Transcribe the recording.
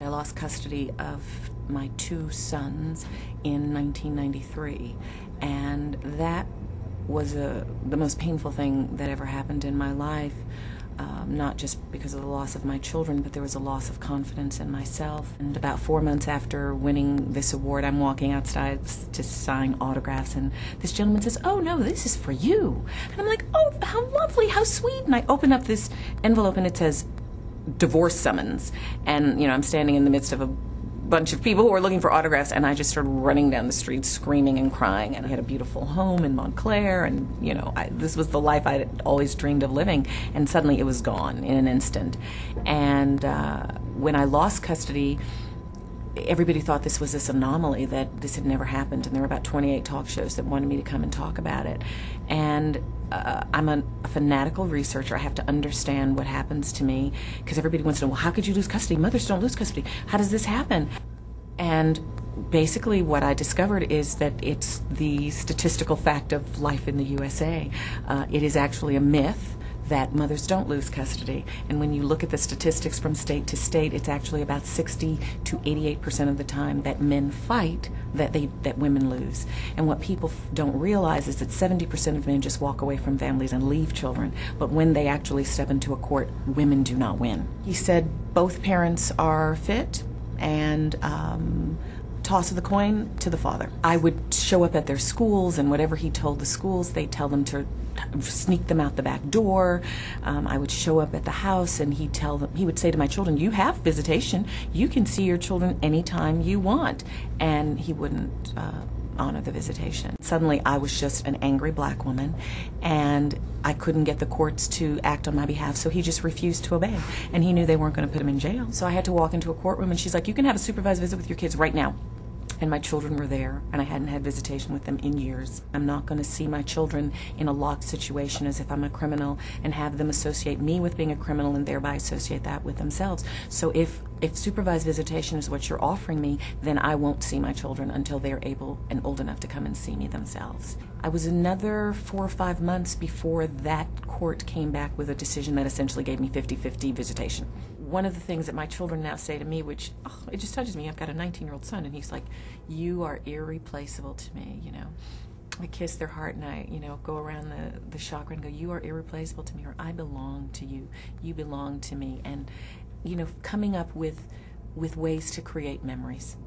I lost custody of my two sons in 1993, and that was the most painful thing that ever happened in my life, not just because of the loss of my children, but there was a loss of confidence in myself. And about 4 months after winning this award, I'm walking outside to sign autographs, and this gentleman says, "Oh no, this is for you." And I'm like, "Oh, how lovely, how sweet." And I open up this envelope and it says, "Divorce summons." And I'm standing in the midst of a bunch of people who are looking for autographs, and I just started running down the street screaming and crying. And I had a beautiful home in Montclair, and this was the life I had always dreamed of living, and suddenly it was gone in an instant. And when I lost custody, everybody thought this was this anomaly, that this had never happened, and there were about 28 talk shows that wanted me to come and talk about it. And I'm a fanatical researcher. I have to understand what happens to me, because everybody wants to know, well, how could you lose custody? Mothers don't lose custody. How does this happen? And basically what I discovered is that it's the statistical fact of life in the USA. It is actually a myth that mothers don't lose custody. And when you look at the statistics from state to state, it's actually about 60 to 88% of the time that men fight that women lose. And what people don't realize is that 70% of men just walk away from families and leave children. But when they actually step into a court, women do not win. He said both parents are fit, and toss of the coin to the father. I would show up at their schools, and whatever he told the schools, they'd tell them to sneak them out the back door. I would show up at the house, and he would say to my children, "You have visitation. You can see your children anytime you want." And he wouldn't honor the visitation. Suddenly I was just an angry black woman, and I couldn't get the courts to act on my behalf, so he just refused to obey. And he knew they weren't going to put him in jail. So I had to walk into a courtroom, and she's like, "You can have a supervised visit with your kids right now." And my children were there, and I hadn't had visitation with them in years. I'm not going to see my children in a locked situation as if I'm a criminal and have them associate me with being a criminal and thereby associate that with themselves. So if supervised visitation is what you're offering me, then I won't see my children until they're able and old enough to come and see me themselves. I was another 4 or 5 months before that court came back with a decision that essentially gave me 50-50 visitation. One of the things that my children now say to me, which it just touches me, I've got a 19-year-old son, and he's like, "You are irreplaceable to me." I kiss their heart, and I go around the chakra and go, "You are irreplaceable to me," or "I belong to you, you belong to me." And coming up with ways to create memories.